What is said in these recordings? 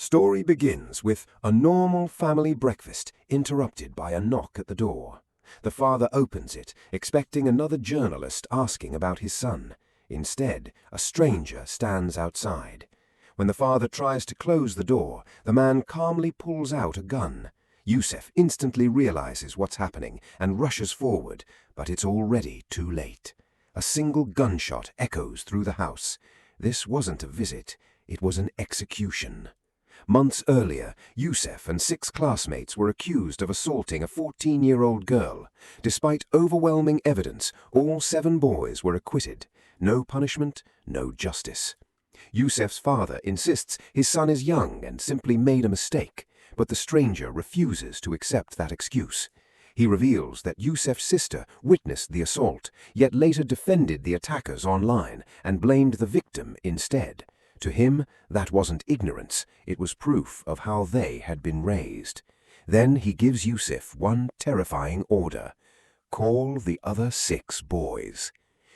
Story begins with a normal family breakfast interrupted by a knock at the door. The father opens it, expecting another journalist asking about his son. Instead, a stranger stands outside. When the father tries to close the door, the man calmly pulls out a gun. Yusef instantly realizes what's happening and rushes forward, but it's already too late. A single gunshot echoes through the house. This wasn't a visit, it was an execution. Months earlier, Yusef and 6 classmates were accused of assaulting a 14-year-old girl. Despite overwhelming evidence, all 7 boys were acquitted. No punishment, no justice. Yusef's father insists his son is young and simply made a mistake, but the stranger refuses to accept that excuse. He reveals that Yusef's sister witnessed the assault, yet later defended the attackers online and blamed the victim instead. To him, that wasn't ignorance, it was proof of how they had been raised. Then he gives Yusef one terrifying order: call the other 6 boys.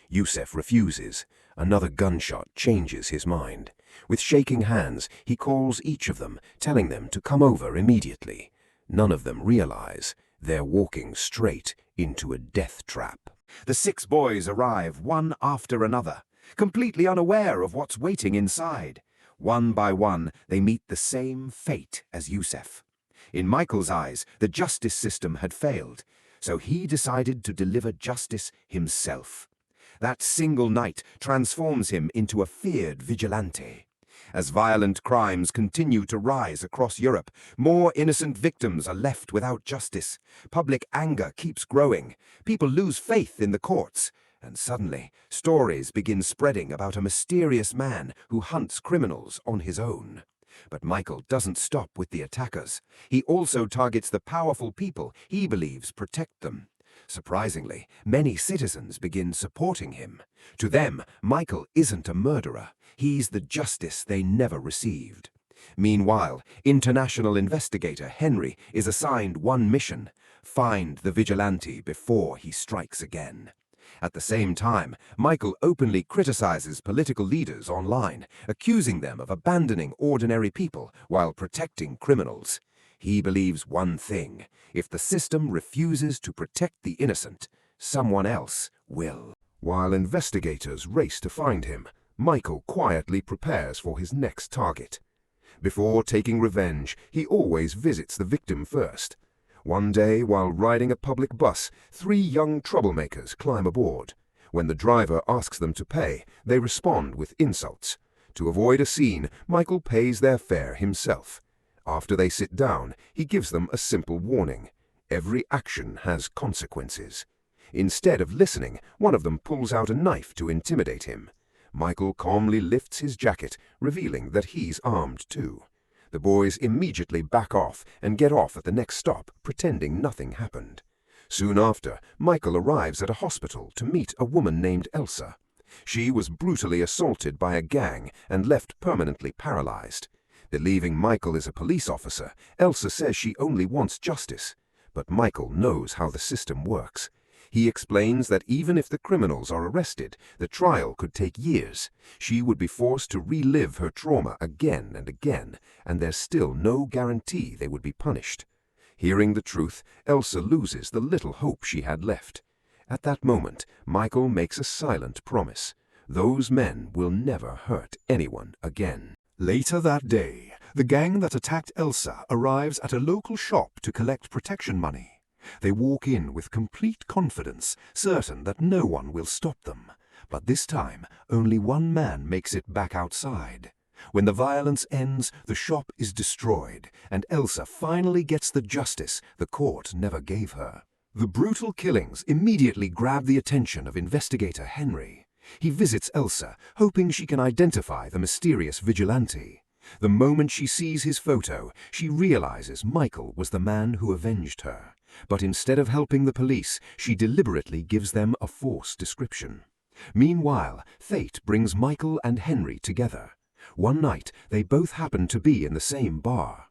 Yusef refuses. Another gunshot changes his mind. With shaking hands, he calls each of them, telling them to come over immediately. None of them realize they're walking straight into a death trap. The 6 boys arrive one after another, completely unaware of what's waiting inside. One by one, they meet the same fate as Yusef. In Michael's eyes, the justice system had failed, so he decided to deliver justice himself. That single night transforms him into a feared vigilante. As violent crimes continue to rise across Europe, more innocent victims are left without justice. Public anger keeps growing. People lose faith in the courts. And suddenly, stories begin spreading about a mysterious man who hunts criminals on his own. But Michael doesn't stop with the attackers. He also targets the powerful people he believes protect them. Surprisingly, many citizens begin supporting him. To them, Michael isn't a murderer. He's the justice they never received. Meanwhile, international investigator Henry is assigned one mission: find the vigilante before he strikes again. At the same time, Michael openly criticizes political leaders online, accusing them of abandoning ordinary people while protecting criminals. He believes one thing: if the system refuses to protect the innocent, someone else will. While investigators race to find him, Michael quietly prepares for his next target. Before taking revenge, he always visits the victim first. One day, while riding a public bus, 3 young troublemakers climb aboard. When the driver asks them to pay, they respond with insults. To avoid a scene, Michael pays their fare himself. After they sit down, he gives them a simple warning: every action has consequences. Instead of listening, one of them pulls out a knife to intimidate him. Michael calmly lifts his jacket, revealing that he's armed too. The boys immediately back off and get off at the next stop, pretending nothing happened. Soon after, Michael arrives at a hospital to meet a woman named Elsa. She was brutally assaulted by a gang and left permanently paralyzed. Believing Michael is a police officer, Elsa says she only wants justice. But Michael knows how the system works. He explains that even if the criminals are arrested, the trial could take years. She would be forced to relive her trauma again and again, and there's still no guarantee they would be punished. Hearing the truth, Elsa loses the little hope she had left. At that moment, Michael makes a silent promise: those men will never hurt anyone again. Later that day, the gang that attacked Elsa arrives at a local shop to collect protection money. They walk in with complete confidence, certain that no one will stop them. But this time, only one man makes it back outside. When the violence ends, the shop is destroyed, and Elsa finally gets the justice the court never gave her. The brutal killings immediately grab the attention of investigator Henry. He visits Elsa, hoping she can identify the mysterious vigilante. The moment she sees his photo, she realizes Michael was the man who avenged her. But instead of helping the police, she deliberately gives them a false description. Meanwhile, fate brings Michael and Henry together. One night, they both happen to be in the same bar.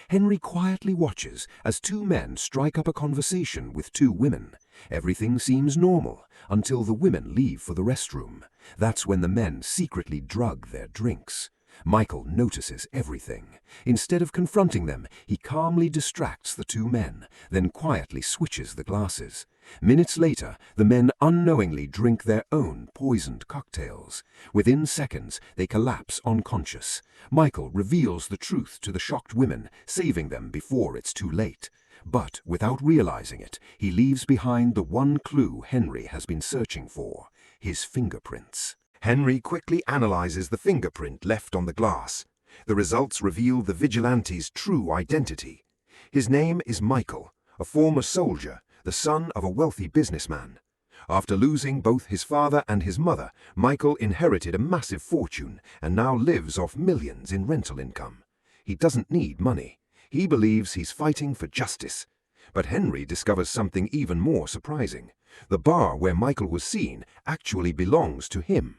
Henry quietly watches as 2 men strike up a conversation with 2 women. Everything seems normal until the women leave for the restroom. That's when the men secretly drug their drinks. Michael notices everything. Instead of confronting them, he calmly distracts the two men, then quietly switches the glasses. Minutes later, the men unknowingly drink their own poisoned cocktails. Within seconds, they collapse unconscious. Michael reveals the truth to the shocked women, saving them before it's too late. But without realizing it, he leaves behind the one clue Henry has been searching for: his fingerprints. Henry quickly analyzes the fingerprint left on the glass. The results reveal the vigilante's true identity. His name is Michael, a former soldier, the son of a wealthy businessman. After losing both his father and his mother, Michael inherited a massive fortune and now lives off millions in rental income. He doesn't need money. He believes he's fighting for justice. But Henry discovers something even more surprising. The bar where Michael was seen actually belongs to him.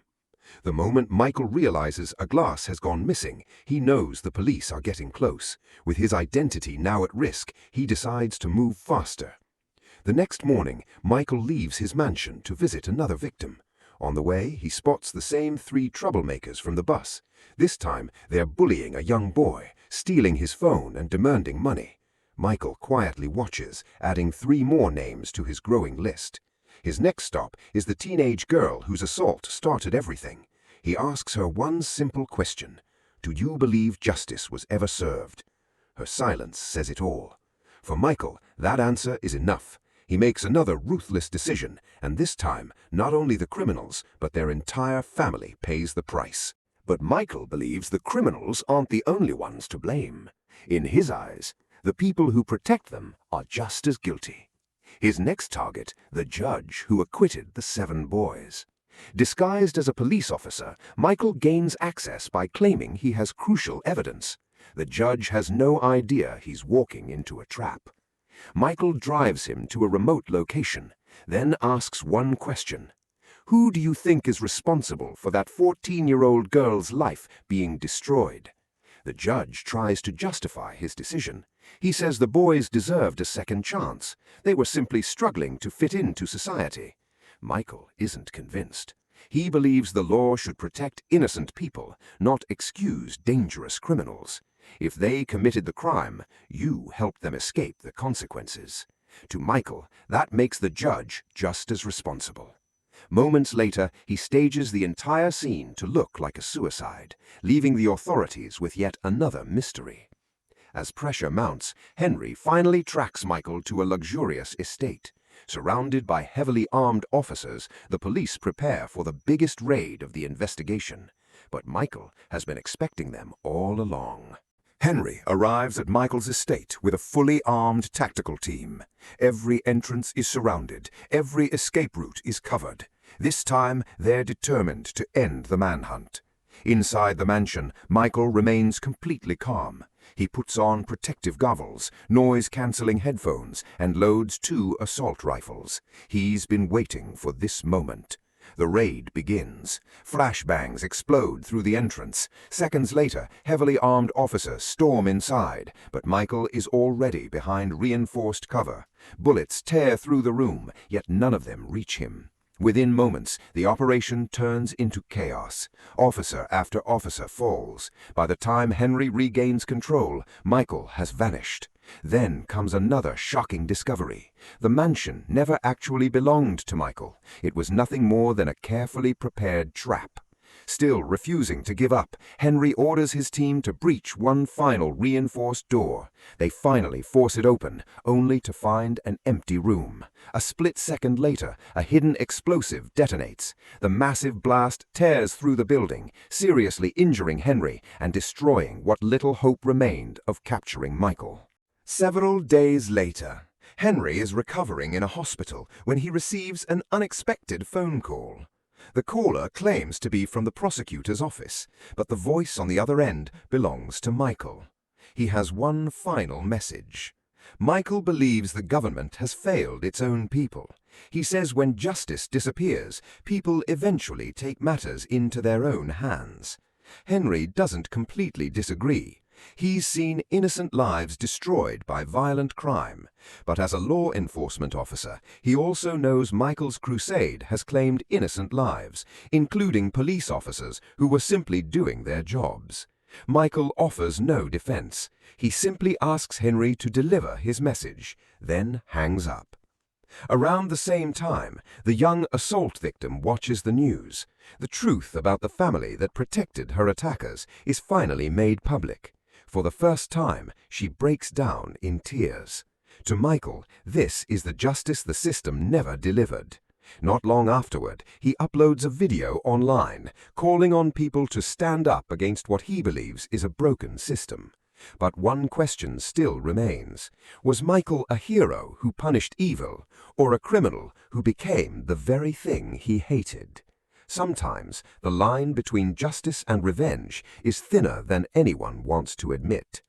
The moment Michael realizes a glass has gone missing, he knows the police are getting close. With his identity now at risk, he decides to move faster. The next morning, Michael leaves his mansion to visit another victim. On the way, he spots the same three troublemakers from the bus. This time, they're bullying a young boy, stealing his phone and demanding money. Michael quietly watches, adding 3 more names to his growing list. His next stop is the teenage girl whose assault started everything. He asks her one simple question: do you believe justice was ever served? Her silence says it all. For Michael, that answer is enough. He makes another ruthless decision, and this time, not only the criminals, but their entire family pays the price. But Michael believes the criminals aren't the only ones to blame. In his eyes, the people who protect them are just as guilty. His next target, the judge who acquitted the 7 boys. Disguised as a police officer, Michael gains access by claiming he has crucial evidence. The judge has no idea he's walking into a trap. Michael drives him to a remote location, then asks one question: who do you think is responsible for that 14-year-old girl's life being destroyed? The judge tries to justify his decision. He says the boys deserved a second chance. They were simply struggling to fit into society. Michael isn't convinced. He believes the law should protect innocent people, not excuse dangerous criminals. If they committed the crime, you helped them escape the consequences. To Michael, that makes the judge just as responsible. Moments later, he stages the entire scene to look like a suicide, leaving the authorities with yet another mystery. As pressure mounts, Henry finally tracks Michael to a luxurious estate. Surrounded by heavily armed officers, the police prepare for the biggest raid of the investigation. But Michael has been expecting them all along. Henry arrives at Michael's estate with a fully armed tactical team. Every entrance is surrounded, every escape route is covered. This time, they're determined to end the manhunt. Inside the mansion, Michael remains completely calm. He puts on protective goggles, noise-canceling headphones, and loads 2 assault rifles. He's been waiting for this moment. The raid begins. Flashbangs explode through the entrance. Seconds later, heavily armed officers storm inside, but Michael is already behind reinforced cover. Bullets tear through the room, yet none of them reach him. Within moments, the operation turns into chaos. Officer after officer falls. By the time Henry regains control, Michael has vanished. Then comes another shocking discovery. The mansion never actually belonged to Michael. It was nothing more than a carefully prepared trap. Still refusing to give up, Henry orders his team to breach one final reinforced door. They finally force it open, only to find an empty room. A split second later, a hidden explosive detonates. The massive blast tears through the building, seriously injuring Henry and destroying what little hope remained of capturing Michael. Several days later, Henry is recovering in a hospital when he receives an unexpected phone call. The caller claims to be from the prosecutor's office, but the voice on the other end belongs to Michael. He has one final message. Michael believes the government has failed its own people. He says when justice disappears, people eventually take matters into their own hands. Henry doesn't completely disagree. He's seen innocent lives destroyed by violent crime, but as a law enforcement officer, he also knows Michael's crusade has claimed innocent lives, including police officers who were simply doing their jobs. Michael offers no defense. He simply asks Henry to deliver his message, then hangs up. Around the same time, the young assault victim watches the news. The truth about the family that protected her attackers is finally made public. For the first time, she breaks down in tears. To Michael, this is the justice the system never delivered. Not long afterward, he uploads a video online, calling on people to stand up against what he believes is a broken system. But one question still remains. Was Michael a hero who punished evil, or a criminal who became the very thing he hated? Sometimes the line between justice and revenge is thinner than anyone wants to admit.